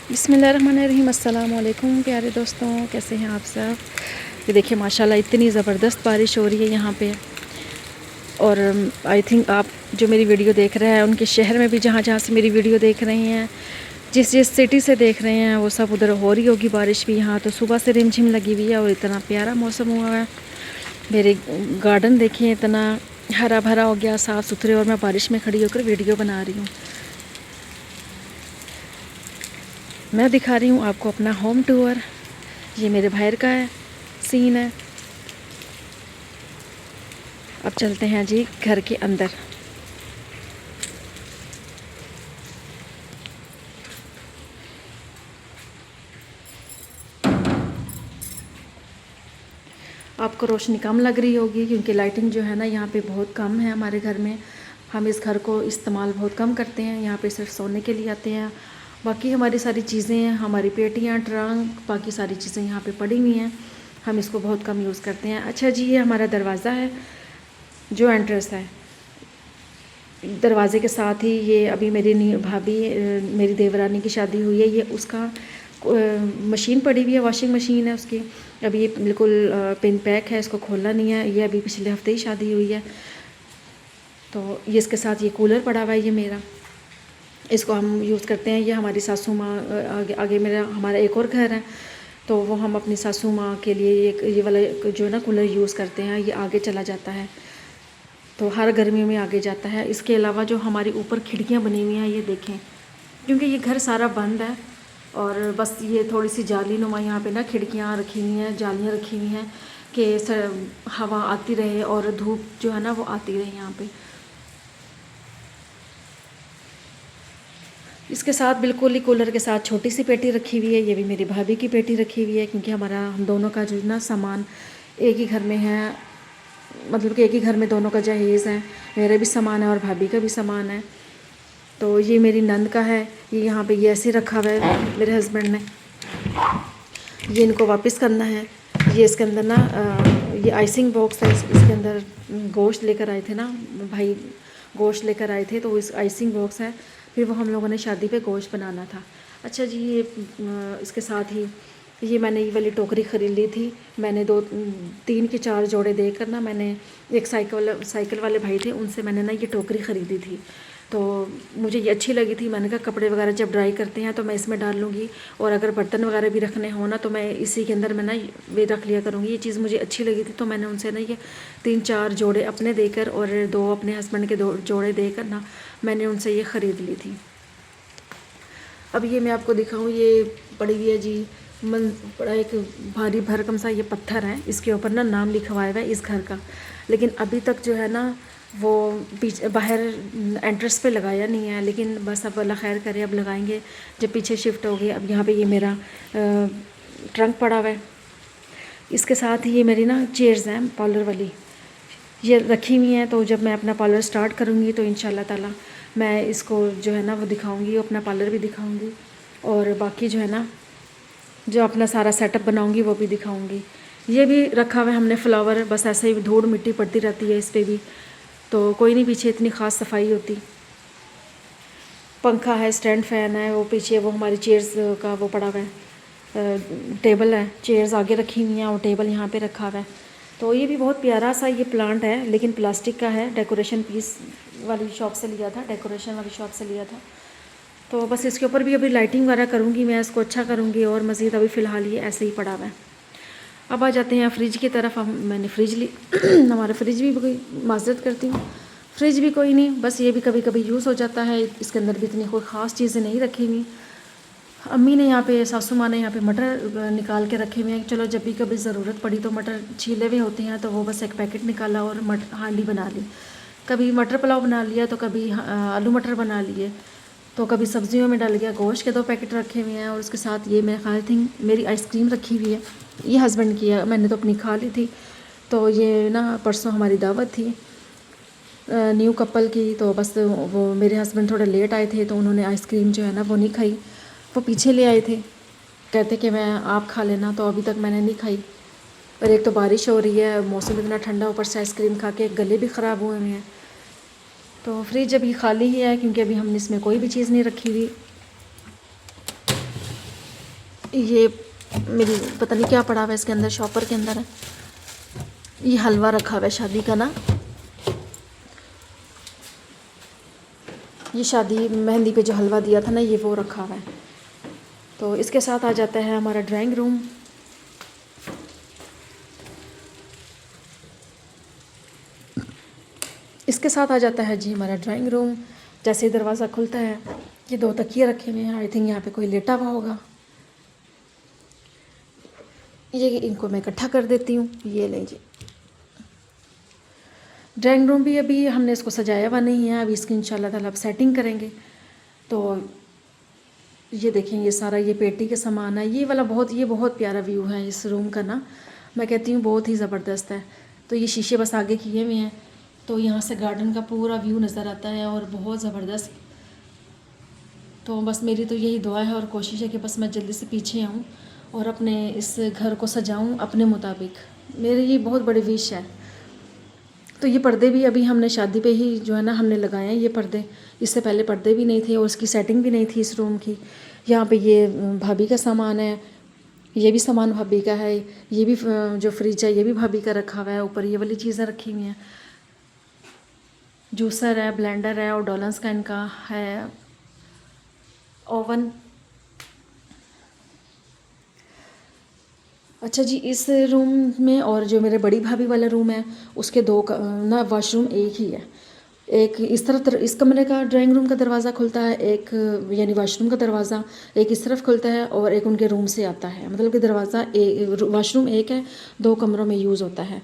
बिस्मिल्लाहिर्रहमानिर्रहीम। अस्सलाम वालेकुम प्यारे दोस्तों, कैसे हैं आप सब। ये देखिए माशाल्लाह इतनी ज़बरदस्त बारिश हो रही है यहाँ पे। और आई थिंक आप जो मेरी वीडियो देख रहे हैं उनके शहर में भी जहाँ जहाँ से मेरी वीडियो देख रहे हैं, जिस जिस सिटी से देख रहे हैं, वो सब उधर हो रही होगी बारिश भी। यहाँ तो सुबह से रिमझिम लगी हुई है और इतना प्यारा मौसम हुआ है। मेरे गार्डन देखिए इतना हरा भरा हो गया, साफ़ सुथरे, और मैं बारिश में खड़ी होकर वीडियो बना रही हूँ। मैं दिखा रही हूँ आपको अपना होम टूर। ये मेरे बाहर का है सीन है। अब चलते हैं जी घर के अंदर। आपको रोशनी कम लग रही होगी क्योंकि लाइटिंग जो है ना यहाँ पे बहुत कम है हमारे घर में। हम इस घर को इस्तेमाल बहुत कम करते हैं, यहाँ पे सिर्फ सोने के लिए आते हैं। बाकी हमारी सारी चीज़ें, हमारी पेटियाँ, ट्रंक, बाकी सारी चीज़ें यहाँ पे पड़ी हुई हैं। हम इसको बहुत कम यूज़ करते हैं। अच्छा जी, ये हमारा दरवाज़ा है जो एंट्रेंस है। दरवाज़े के साथ ही ये अभी मेरी भाभी, मेरी देवरानी की शादी हुई है, ये उसका मशीन पड़ी हुई है, वॉशिंग मशीन है उसकी। अभी ये बिल्कुल पिन पैक है, इसको खोलना नहीं है। ये अभी पिछले हफ्ते ही शादी हुई है। तो ये इसके साथ ये कूलर पड़ा हुआ है, ये मेरा, इसको हम यूज़ करते हैं। ये हमारी सासू माँ, आगे मेरा हमारा एक और घर है, तो वो हम अपनी सासू माँ के लिए ये वाला जो है ना कूलर यूज़ करते हैं। ये आगे चला जाता है, तो हर गर्मी में आगे जाता है। इसके अलावा जो हमारी ऊपर खिड़कियाँ बनी हुई हैं, ये देखें, क्योंकि ये घर सारा बंद है और बस ये थोड़ी सी जाली नुमा यहाँ पे ना खिड़कियाँ रखी हुई हैं, जालियाँ रखी हुई हैं कि हवा आती रहे और धूप जो है ना वो आती रहे यहाँ पे। इसके साथ बिल्कुल ही कूलर के साथ छोटी सी पेटी रखी हुई है। ये भी मेरी भाभी की पेटी रखी हुई है, क्योंकि हम दोनों का जो ना सामान एक ही घर में है, मतलब कि एक ही घर में दोनों का जहेज़ है। मेरा भी सामान है और भाभी का भी सामान है। तो ये मेरी नंद का है, ये यहाँ पे ये ऐसे रखा हुआ है मेरे हस्बैंड ने। ये इनको वापस करना है। ये इसके अंदर ना ये आइसिंग बॉक्स है, इसके अंदर गोश्त लेकर आए थे ना भाई, गोश्त लेकर आए थे, तो इस आइसिंग बॉक्स है। फिर वो हम लोगों ने शादी पे गोश्त बनाना था। अच्छा जी, ये इसके साथ ही ये मैंने ये वाली टोकरी ख़रीद ली थी। मैंने 3 के 4 जोड़े देकर ना, मैंने एक साइकिल वाले भाई थे, उनसे मैंने ना ये टोकरी ख़रीदी थी। तो मुझे ये अच्छी लगी थी। मैंने कहा कपड़े वगैरह जब ड्राई करते हैं तो मैं इसमें डाल लूँगी, और अगर बर्तन वगैरह भी रखने हो ना तो मैं इसी के अंदर मैं ना वे रख लिया करूँगी। ये चीज़ मुझे अच्छी लगी थी, तो मैंने उनसे ना ये 3-4 जोड़े अपने देकर और 2 अपने हस्बैंड के 2 जोड़े देकर ना मैंने उनसे ये ख़रीद ली थी। अब ये मैं आपको दिखाऊँ, ये पड़ी हुई है जी बड़ा एक भारी भरकम सा ये पत्थर है। इसके ऊपर ना नाम लिखवाया हुआ है इस घर का, लेकिन अभी तक जो है ना वो पीछे बाहर एंट्रेंस पे लगाया नहीं है। लेकिन बस अब अल्लाह खैर करे, अब लगाएंगे जब पीछे शिफ्ट हो गए। अब यहाँ पे ये मेरा ट्रंक पड़ा हुआ है। इसके साथ ही ये मेरी ना चेयर्स हैं पार्लर वाली, ये रखी हुई हैं। तो जब मैं अपना पार्लर स्टार्ट करूँगी तो इंशाल्लाह ताला मैं इसको जो है ना वो दिखाऊँगी, अपना पार्लर भी दिखाऊँगी, और बाकी जो है ना जो अपना सारा सेटअप बनाऊँगी वो भी दिखाऊँगी। ये भी रखा हुआ है हमने फ्लावर, बस ऐसे ही धूड़ मिट्टी पड़ती रहती है इस पर भी, तो कोई नहीं पीछे इतनी ख़ास सफाई होती। पंखा है, स्टैंड फ़ैन है, वो पीछे वो हमारी चेयर्स का वो पड़ा हुआ है, टेबल है, चेयर्स आगे रखी हुई हैं और टेबल यहाँ पे रखा हुआ है। तो ये भी बहुत प्यारा सा ये प्लांट है, लेकिन प्लास्टिक का है, डेकोरेशन पीस वाली शॉप से लिया था, डेकोरेशन वाली शॉप से लिया था। तो बस इसके ऊपर भी अभी लाइटिंग वगैरह करूँगी, मैं इसको अच्छा करूँगी, और मज़ीद अभी फ़िलहाल ये ऐसे ही पड़ा हुआ है। अब आ जाते हैं फ्रिज की तरफ। मैंने फ्रिज ली हमारा फ्रिज भी कोई, माज़रत करती हूँ, फ्रिज भी कोई नहीं, बस ये भी कभी कभी यूज़ हो जाता है। इसके अंदर भी इतनी कोई ख़ास चीज़ें नहीं रखी हुई। अम्मी ने यहाँ पे, सासू माँ ने यहाँ पे मटर निकाल के रखे हुए हैं। चलो जब भी कभी ज़रूरत पड़ी तो मटर छीले हुए होते हैं, तो वो बस एक पैकेट निकाला और हांडी बना ली। कभी मटर पुलाव बना लिया, तो कभी आलू मटर बना लिए, तो कभी सब्जियों में डाल गया। गोश्त के 2 पैकेट रखे हुए हैं, और उसके साथ ये मैं ख्याल थी मेरी आइसक्रीम रखी हुई है, ये हस्बैंड की है, मैंने तो अपनी खा ली थी। तो ये ना परसों हमारी दावत थी न्यू कपल की, तो बस वो मेरे हस्बैंड थोड़े लेट आए थे, तो उन्होंने आइसक्रीम जो है ना वो नहीं खाई, वो पीछे ले आए थे, कहते कि मैं आप खा लेना, तो अभी तक मैंने नहीं खाई। और एक तो बारिश हो रही है, मौसम इतना ठंडा, ऊपर से आइसक्रीम खा के गले भी ख़राब हुए हुए हैं। तो फ्रिज अभी खाली ही है, क्योंकि अभी हमने इसमें कोई भी चीज़ नहीं रखी हुई। ये मेरी पता नहीं क्या पड़ा हुआ है इसके अंदर, शॉपर के अंदर है। ये हलवा रखा हुआ है शादी का ना, ये शादी मेहंदी पे जो हलवा दिया था ना, ये वो रखा हुआ है। तो इसके साथ आ जाता है हमारा ड्राइंग रूम। इसके साथ आ जाता है जी हमारा ड्राइंग रूम। जैसे ही दरवाज़ा खुलता है, ये 2 तकिए रखे हुए हैं, आई थिंक यहाँ पे कोई लेटा हुआ होगा। ये इनको मैं इकट्ठा कर देती हूँ। ये लें जी, ड्राइंग रूम भी अभी हमने इसको सजाया हुआ नहीं है, अभी इसकी इंशाल्लाह ताला अब सेटिंग करेंगे। तो ये देखें, ये सारा ये पेटी के सामान है। ये बहुत प्यारा व्यू है इस रूम का ना, मैं कहती हूँ बहुत ही ज़बरदस्त है। तो ये शीशे बस आगे किए हुए हैं, तो यहाँ से गार्डन का पूरा व्यू नज़र आता है और बहुत ज़बरदस्त। तो बस मेरी तो यही दुआ है और कोशिश है कि बस मैं जल्दी से पीछे आऊँ और अपने इस घर को सजाऊँ अपने मुताबिक। मेरी ये बहुत बड़ी विश है। तो ये पर्दे भी अभी हमने शादी पे ही जो है ना हमने लगाए हैं ये पर्दे। इससे पहले पर्दे भी नहीं थे और उसकी सेटिंग भी नहीं थी इस रूम की। यहाँ पे ये भाभी का सामान है, ये भी सामान भाभी का है। ये भी जो फ्रिज है ये भी भाभी का रखा हुआ है। ऊपर ये वाली चीज़ें रखी हुई हैं, जूसर है, ब्लेंडर है और डॉलन्स का इनका है ओवन। अच्छा जी, इस रूम में और जो मेरे बड़ी भाभी वाला रूम है उसके 2 ना वॉशरूम एक ही है। एक इस तरफ इस कमरे का ड्राइंग रूम का दरवाज़ा खुलता है, एक यानी वॉशरूम का दरवाज़ा एक इस तरफ खुलता है और एक उनके रूम से आता है। मतलब कि दरवाज़ा वॉशरूम एक है, 2 कमरों में यूज़ होता है।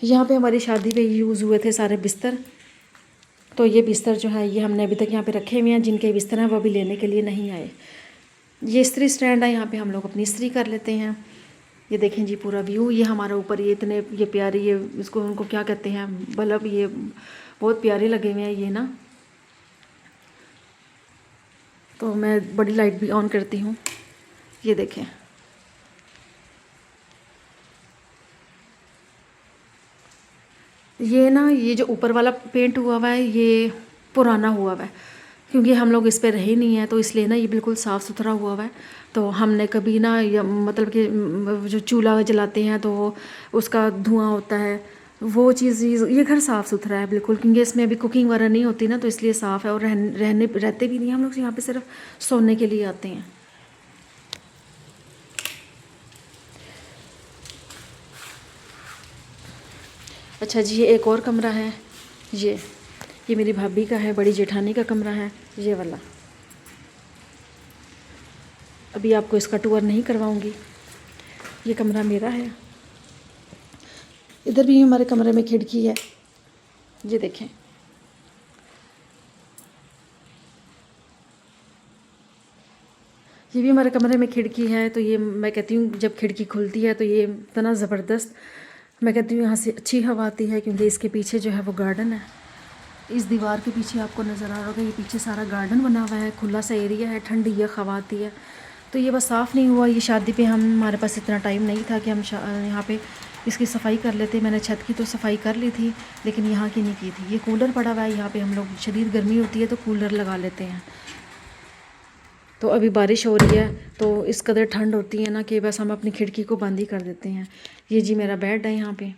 यहाँ पे हमारी शादी पे यूज़ हुए थे सारे बिस्तर। तो ये बिस्तर जो है ये हमने अभी तक यहाँ पे रखे हुए हैं। जिनके बिस्तर हैं वो अभी लेने के लिए नहीं आए। ये इस्त्री स्टैंड है, यहाँ पे हम लोग अपनी इस्त्री कर लेते हैं। ये देखें जी पूरा व्यू। ये हमारा ऊपर ये इतने ये प्यारी, ये इसको उनको क्या कहते हैं, बल्ब, ये बहुत प्यारे लगे हुए हैं ये ना। तो मैं बड़ी लाइट भी ऑन करती हूँ। ये देखें, ये ना ये जो ऊपर वाला पेंट हुआ हुआ है ये पुराना हुआ हुआ है, क्योंकि हम लोग इस पे रहे नहीं हैं तो इसलिए ना ये बिल्कुल साफ़ सुथरा हुआ हुआ है। तो हमने कभी ना मतलब कि जो चूल्हा जलाते हैं तो उसका धुआं होता है, वो चीज़ ये घर साफ़ सुथरा है बिल्कुल, क्योंकि इसमें अभी कुकिंग वगैरह नहीं होती ना, तो इसलिए साफ़ है। और रहते भी नहीं, हम लोग यहाँ पे सिर्फ सोने के लिए आते हैं। अच्छा जी, ये एक और कमरा है। ये मेरी भाभी का है, बड़ी जेठानी का कमरा है ये वाला। अभी आपको इसका टूर नहीं करवाऊंगी, ये कमरा मेरा है। इधर भी हमारे कमरे में खिड़की है, ये देखें। ये भी हमारे कमरे में खिड़की है। तो ये मैं कहती हूँ जब खिड़की खुलती है तो ये इतना ज़बरदस्त, मैं कहती हूँ यहाँ से अच्छी हवा आती है, क्योंकि इसके पीछे जो है वो गार्डन है। इस दीवार के पीछे आपको नज़र आ रहा होगा, ये पीछे सारा गार्डन बना हुआ है, खुला सा एरिया है, ठंडी है, हवा आती है। तो ये बस साफ़ नहीं हुआ। ये शादी पे हमारे पास इतना टाइम नहीं था कि हम यहाँ पे इसकी सफाई कर लेते। मैंने छत की तो सफाई कर ली थी, लेकिन यहाँ की नहीं की थी। ये कूलर पड़ा हुआ है यहाँ पे, हम लोग शदीद गर्मी होती है तो कूलर लगा लेते हैं। तो अभी बारिश हो रही है तो इस कदर ठंड होती है ना कि बस हम अपनी खिड़की को बंद ही कर देते हैं। ये जी मेरा बेड है यहाँ पे।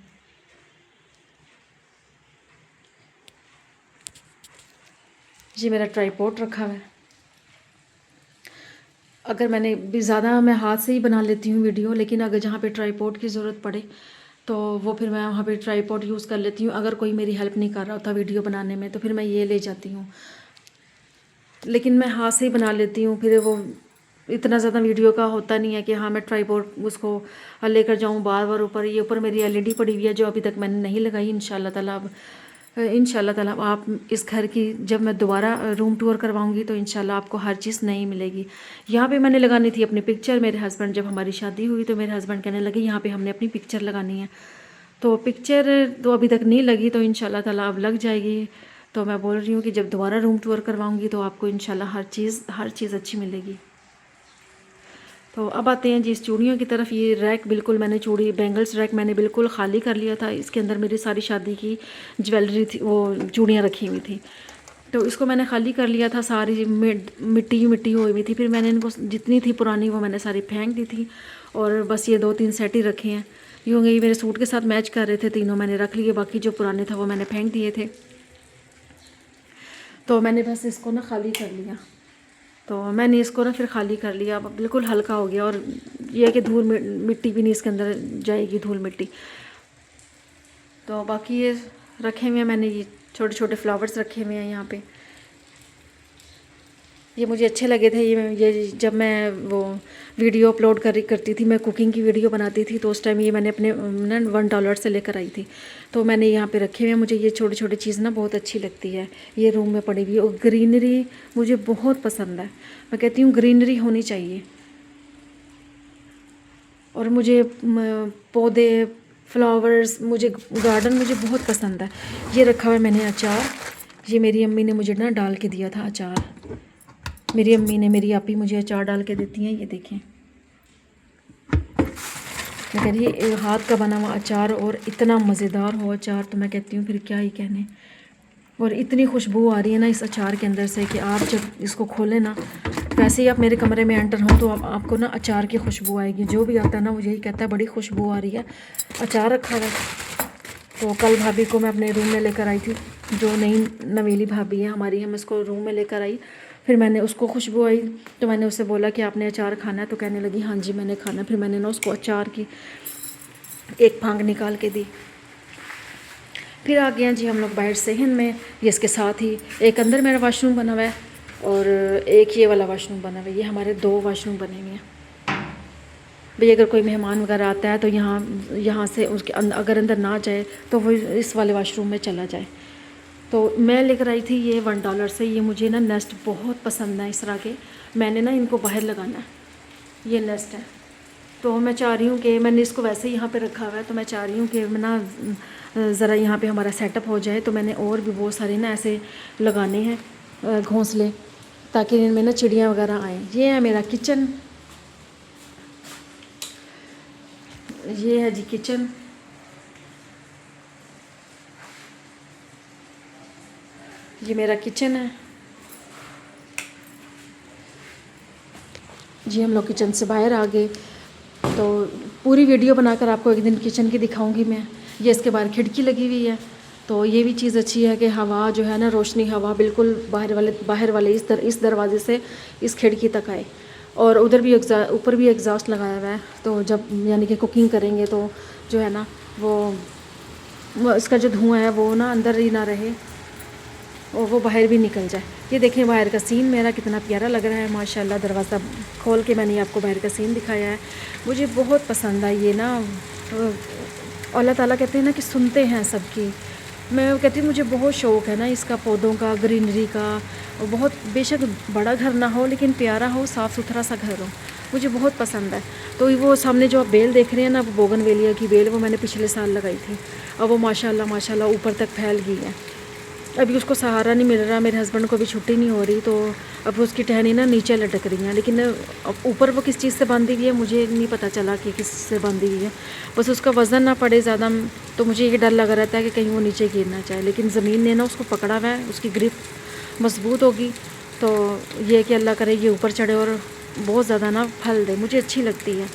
ये मेरा ट्राईपॉड रखा हुआ है। अगर मैं हाथ से ही बना लेती हूँ वीडियो, लेकिन अगर जहाँ पे ट्राईपॉड की ज़रूरत पड़े तो वो फिर मैं वहाँ पे ट्राईपॉड यूज़ कर लेती हूँ। अगर कोई मेरी हेल्प नहीं कर रहा होता वीडियो बनाने में तो फिर मैं ये ले जाती हूँ, लेकिन मैं हाथ से ही बना लेती हूँ। फिर वो इतना ज़्यादा वीडियो का होता नहीं है कि हाँ मैं ट्राईपॉड उसको लेकर जाऊँ बार बार ऊपर। ये ऊपर मेरी एलईडी पड़ी हुई है जो अभी तक मैंने नहीं लगाई। इंशाल्लाह ताला आप इस घर की जब मैं दोबारा रूम टूर करवाऊंगी तो इंशाल्लाह आपको हर चीज़ नई मिलेगी। यहाँ पे मैंने लगानी थी अपनी पिक्चर। मेरे हस्बैंड, जब हमारी शादी हुई तो मेरे हस्बैंड कहने लगे यहाँ पे हमने अपनी पिक्चर लगानी है। तो पिक्चर तो अभी तक नहीं लगी, तो इंशाल्लाह ताला अब लग जाएगी। तो मैं बोल रही हूँ कि जब दोबारा रूम टूर करवाऊँगी तो आपको इंशाल्लाह हर चीज़ अच्छी मिलेगी। तो अब आते हैं जी इस चूड़ियों की तरफ। ये रैक बिल्कुल मैंने बैंगल्स रैक मैंने बिल्कुल ख़ाली कर लिया था। इसके अंदर मेरी सारी शादी की ज्वेलरी थी, वो चूड़ियाँ रखी हुई थी। तो इसको मैंने खाली कर लिया था, सारी मिट्टी मिट्टी हुई हुई थी। फिर मैंने इनको जितनी थी पुरानी वो मैंने सारी फेंक दी थी, और बस ये 2-3 सेट ही रखे हैं। यूँ ये मेरे सूट के साथ मैच कर रहे थे, तीनों मैंने रख लिए, बाकी जो पुराने था वो मैंने फेंक दिए थे। तो मैंने बस इसको ना खाली कर लिया। तो मैंने इसको ना फिर खाली कर लिया, अब बिल्कुल हल्का हो गया, और ये है कि धूल मिट्टी भी नहीं इसके अंदर जाएगी, धूल मिट्टी। तो बाकी ये रखे हुए हैं मैंने, ये छोटे छोटे फ्लावर्स रखे हुए हैं यहाँ पे। ये मुझे अच्छे लगे थे। ये जब मैं वो वीडियो अपलोड करती थी, मैं कुकिंग की वीडियो बनाती थी, तो उस टाइम ये मैंने अपने ना $1 से लेकर आई थी। तो मैंने यहाँ पे रखे हुए हैं। मुझे ये छोटी छोटी चीज़ ना बहुत अच्छी लगती है। ये रूम में पड़ी हुई है, और ग्रीनरी मुझे बहुत पसंद है। मैं कहती हूँ ग्रीनरी होनी चाहिए, और मुझे पौधे, फ्लावर्स, मुझे गार्डन मुझे बहुत पसंद है। ये रखा हुआ है मैंने अचार। ये मेरी अम्मी ने मुझे ना डाल के दिया था अचार। मेरी अम्मी ने, मेरी आपी मुझे अचार डाल के देती हैं। ये देखें, मैं कह रही है हाथ का बना हुआ अचार, और इतना मज़ेदार हो अचार, तो मैं कहती हूँ फिर क्या ही कहने। और इतनी खुशबू आ रही है ना इस अचार के अंदर से कि आप जब इसको खोलें ना, वैसे ही आप मेरे कमरे में एंटर हों तो आपको ना अचार की खुशबू आएगी। जो भी आता है ना वो यही कहता है बड़ी खुशबू आ रही है, अचार रखा है। तो कल भाभी को मैं अपने रूम में लेकर आई थी, जो नई नवेली भाभी है हमारी, हम इसको रूम में लेकर आई। फिर मैंने उसको खुशबू आई तो मैंने उससे बोला कि आपने अचार खाना है, तो कहने लगी हाँ जी मैंने खाना। फिर मैंने ना उसको अचार की एक फांक निकाल के दी। फिर आ गया जी हम लोग बाहर सेहन में। ये इसके साथ ही एक अंदर मेरा वाशरूम बना हुआ है, और एक ये वाला वाशरूम बना हुआ है। ये हमारे 2 वाशरूम बने हुए हैं। भाई अगर कोई मेहमान वगैरह आता है तो यहाँ से उसके अगर अंदर ना जाए तो वो इस वाले वाशरूम में चला जाए। तो मैं लेकर आई थी ये $1 से। ये मुझे ना नेस्ट बहुत पसंद है इस तरह के। मैंने ना इनको बाहर लगाना है, ये नेस्ट है। तो मैं चाह रही हूँ कि मैंने इसको वैसे ही यहाँ पे रखा हुआ है, तो मैं चाह रही हूँ कि मैं ना ज़रा यहाँ पे हमारा सेटअप हो जाए। तो मैंने और भी बहुत सारे ना ऐसे लगाने हैं घोंसले, ताकि इनमें ना चिड़ियाँ वगैरह आएँ। ये है मेरा किचन, ये है जी किचन। ये मेरा किचन है जी। हम लोग किचन से बाहर आ गए, तो पूरी वीडियो बनाकर आपको एक दिन किचन की दिखाऊंगी मैं। ये इसके बाहर खिड़की लगी हुई है, तो ये भी चीज़ अच्छी है कि हवा जो है ना, रोशनी हवा बिल्कुल बाहर वाले इस दरवाजे से इस खिड़की तक आए। और उधर भी ऊपर भी एग्जॉस्ट लगाया हुआ है, तो जब यानी कि कुकिंग करेंगे तो जो है ना वो इसका जो धुआं है वो ना अंदर ही ना रहे, और वो बाहर भी निकल जाए। ये देखें बाहर का सीन मेरा कितना प्यारा लग रहा है माशाल्लाह। दरवाज़ा खोल के मैंने आपको बाहर का सीन दिखाया है। मुझे बहुत पसंद आई ये ना। अल्लाह ताला कहते हैं ना कि सुनते हैं सबकी। मैं कहती हूँ मुझे बहुत शौक़ है ना इसका, पौधों का, ग्रीनरी का। बहुत बेशक बड़ा घर ना हो लेकिन प्यारा हो, साफ़ सुथरा सा घर हो, मुझे बहुत पसंद है। तो वो सामने जो आप बेल देख रहे हैं ना, वो बोगनवेलिया की बेल, वो मैंने पिछले साल लगाई थी। अब वो माशाल्लाह ऊपर तक फैल गई है। अभी उसको सहारा नहीं मिल रहा, मेरे हस्बैंड को भी छुट्टी नहीं हो रही, तो अब उसकी टहनी ना नीचे लटक रही हैं। लेकिन ऊपर वो किस चीज़ से बांधी हुई है मुझे नहीं पता चला कि किस से बांधी हुई है। बस उसका वज़न ना पड़े ज़्यादा, तो मुझे ये डर लगा रहता है कि कहीं वो नीचे गिरना चाहे। लेकिन ज़मीन ने ना उसको पकड़ा हुआ है, उसकी ग्रिप मजबूत होगी। तो ये कि अल्लाह करे ये ऊपर चढ़े और बहुत ज़्यादा ना फल दे, मुझे अच्छी लगती है।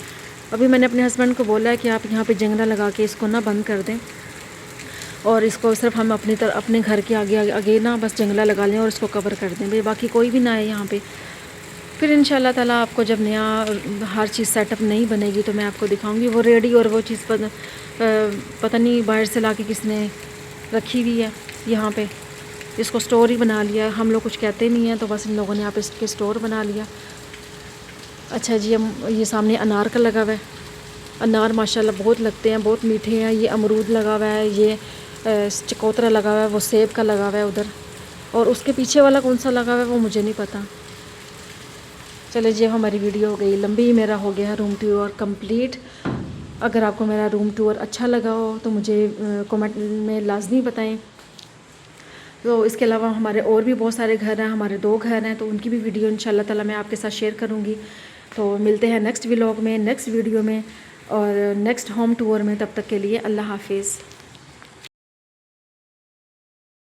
अभी मैंने अपने हस्बैंड को बोला है कि आप यहाँ पे जंगला लगा के इसको ना बंद कर दें, और इसको सिर्फ हम अपने घर के आगे ना बस जंगला लगा लें और इसको कवर कर दें, भाई बाकी कोई भी ना आए यहाँ पे। फिर इंशाल्लाह ताला आपको जब नया हर चीज़ सेटअप नहीं बनेगी तो मैं आपको दिखाऊंगी। वो रेडी और वो चीज़ पता नहीं बाहर से ला के किसने रखी हुई है यहाँ पे, इसको स्टोर ही बना लिया। हम लोग कुछ कहते नहीं हैं, तो बस इन लोगों ने यहाँ पे इसके स्टोर बना लिया। अच्छा जी, ये सामने अनार का लगा हुआ है। अनार माशाल्लाह बहुत लगते हैं, बहुत मीठे हैं। ये अमरूद लगा हुआ है, ये चकोतरा लगा हुआ है, वो सेब का लगा हुआ है उधर, और उसके पीछे वाला कौन सा लगा हुआ है वो मुझे नहीं पता। चले जी, हमारी वीडियो हो गई लंबी, मेरा हो गया रूम टूर कंप्लीट। अगर आपको मेरा रूम टूर अच्छा लगा हो तो मुझे कमेंट में लाजमी बताएं। तो इसके अलावा हमारे और भी बहुत सारे घर हैं, हमारे 2 घर हैं, तो उनकी भी वीडियो इंशाल्लाह ताला मैं आपके साथ शेयर करूँगी। तो मिलते हैं नेक्स्ट व्लॉग में, नेक्स्ट वीडियो में और नेक्स्ट होम टूर में। तब तक के लिए अल्लाह हाफिज़।